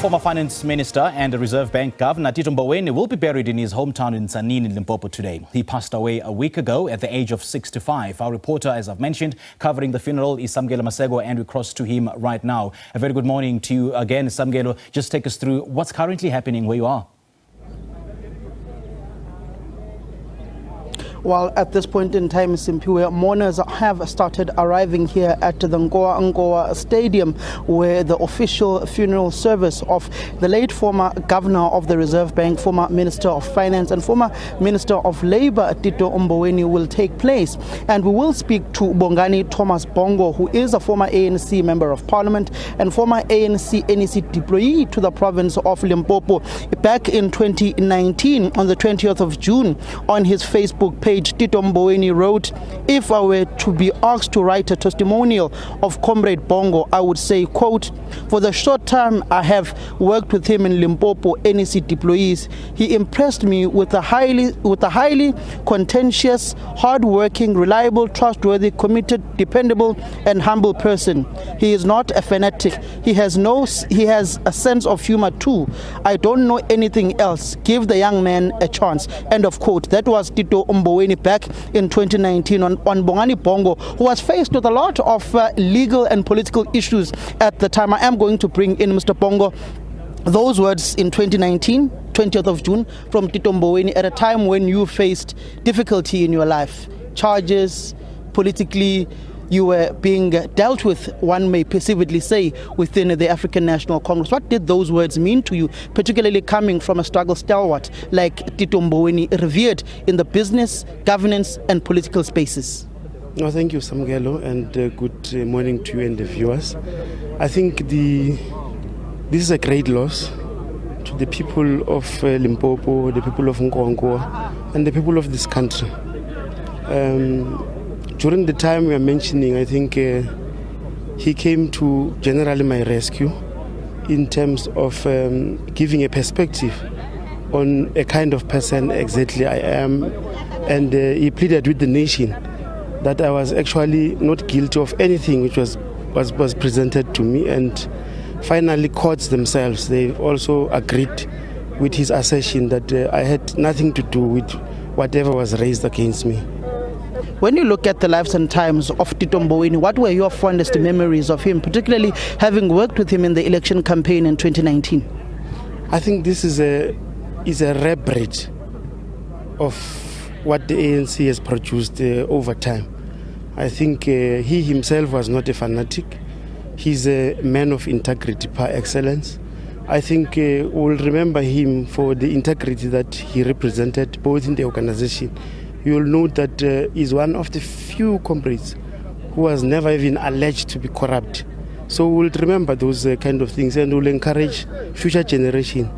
Former Finance Minister and Reserve Bank Governor Tito Mboweni will be buried in his hometown in Tzaneen in Limpopo today. He passed away a week ago at the age of 65. Our reporter, as I've mentioned, covering the funeral is Samkele Maseko, and we cross to him right now. A very good morning to you again, Samkele. Just take us through what's currently happening where you are. Well, at this point in time, Simpiwe, mourners have started arriving here at the Ngowa Stadium, where the official funeral service of the late former governor of the Reserve Bank, former Minister of Finance and former Minister of Labour, Tito Mboweni, will take place. And we will speak to Bongani Bongo, who is a former ANC Member of Parliament and former ANC NEC deployee to the province of Limpopo. Back in 2019, on the 20th of June, on his Facebook page, Tito Mboweni wrote, "If I were to be asked to write a testimonial of Comrade Bongo, I would say, quote, for the short time I have worked with him in Limpopo NEC deployees, he impressed me with a highly contentious, hard-working, reliable, trustworthy, committed, dependable, and humble person. He is not a fanatic. He has a sense of humor too. I don't know anything else. Give the young man a chance." End of quote. That was Tito Mboweni back in 2019 on Bongani Bongo, who was faced with a lot of legal and political issues at the time. I am going to bring in Mr. Bongo. Those words in 2019, 20th of June, from Tito Mboweni at a time when you faced difficulty in your life, charges, politically, you were being dealt with, one may perceivedly say, within the African National Congress. What did those words mean to you, particularly coming from a struggle stalwart like Tito Mboweni, revered in the business, governance and political spaces? No, thank you, Samkele, and good morning to you and the viewers. I think this is a great loss to the people of Limpopo, the people of Ngowa, and the people of this country. During the time we are mentioning, I think he came to generally my rescue in terms of giving a perspective on a kind of person exactly I am, and he pleaded with the nation that I was actually not guilty of anything which was presented to me, and finally courts themselves, they also agreed with his assertion that I had nothing to do with whatever was raised against me. When you look at the lives and times of Tito Mboweni, what were your fondest memories of him, particularly having worked with him in the election campaign in 2019? I think this is a rare breed of what the ANC has produced over time. I think he himself was not a fanatic. He's a man of integrity par excellence. I think we'll remember him for the integrity that he represented both in the organization. You'll note that he's one of the few comrades who was never even alleged to be corrupt. So we'll remember those kind of things, and we'll encourage future generation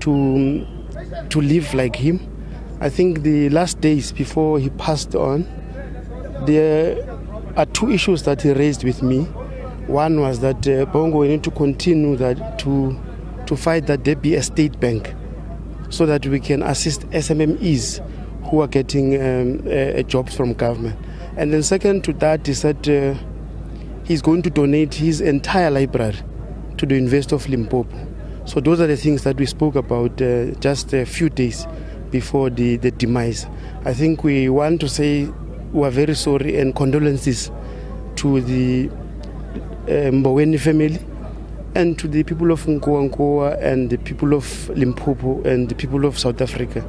to live like him. I think the last days before he passed on, there are two issues that he raised with me. One was that Bongo, we need to continue that to fight that there be a state bank so that we can assist SMMEs who are getting jobs from government. And then second to that is that he's going to donate his entire library to the University of Limpopo. So those are the things that we spoke about just a few days before the demise. I think we want to say we are very sorry and condolences to the Mboweni family and to the people of Ngowa and the people of Limpopo and the people of South Africa.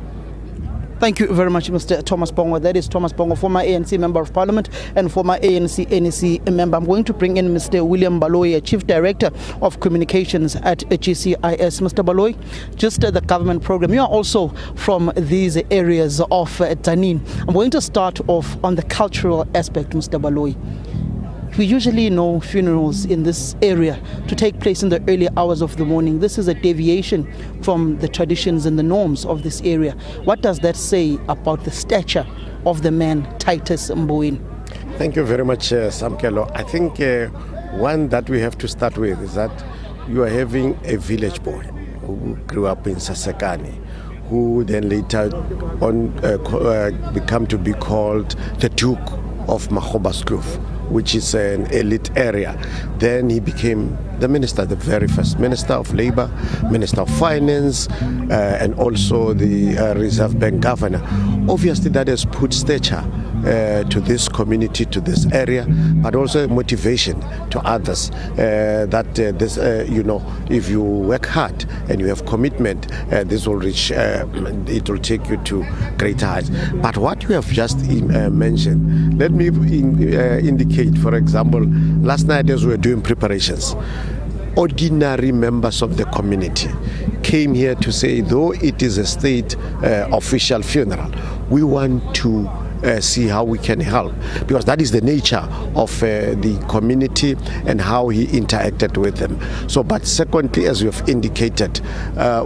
Thank you very much, Mr. Thomas Bongo. That is Thomas Bongo, former ANC Member of Parliament and former ANC NEC member. I'm going to bring in Mr. William Baloyi, Chief Director of Communications at GCIS. Mr. Baloyi, just the government program. You are also from these areas of Tzaneen. I'm going to start off on the cultural aspect, Mr. Baloyi. We usually know funerals in this area to take place in the early hours of the morning. This is a deviation from the traditions and the norms of this area. What does that say about the stature of the man, Titus Mboweni? Thank you very much, Samkele. I think one that we have to start with is that you are having a village boy who grew up in Sasekani, who then later on become to be called the Duke of Makgoba's Kloof, which is an elite area. Then he became the minister, the very first Minister of Labour, Minister of Finance, and also the Reserve Bank Governor. Obviously, that has put stature to this community, to this area, but also motivation to others that this, if you work hard and you have commitment, this will reach, it will take you to greater heights. But what you have just mentioned, let me indicate, for example, last night as we were doing preparations, ordinary members of the community came here to say, though it is a state official funeral, we want to see how we can help, because that is the nature of the community and how he interacted with them. So, but secondly, as you have indicated,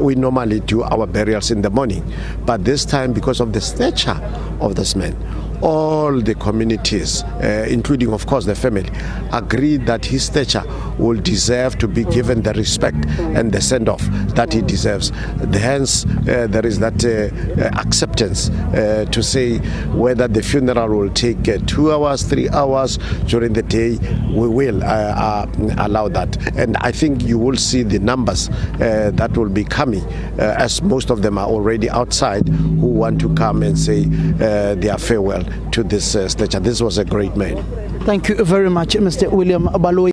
we normally do our burials in the morning, but this time, because of the stature of this man, all the communities, including of course the family, agreed that his stature will deserve to be given the respect and the send-off that he deserves. Hence, there is that acceptance to say whether the funeral will take 2 hours, 3 hours during the day, we will allow that. And I think you will see the numbers that will be coming, as most of them are already outside, who want to come and say their farewell to this stature. This was a great man. Thank you very much, Mr. William Baloyi.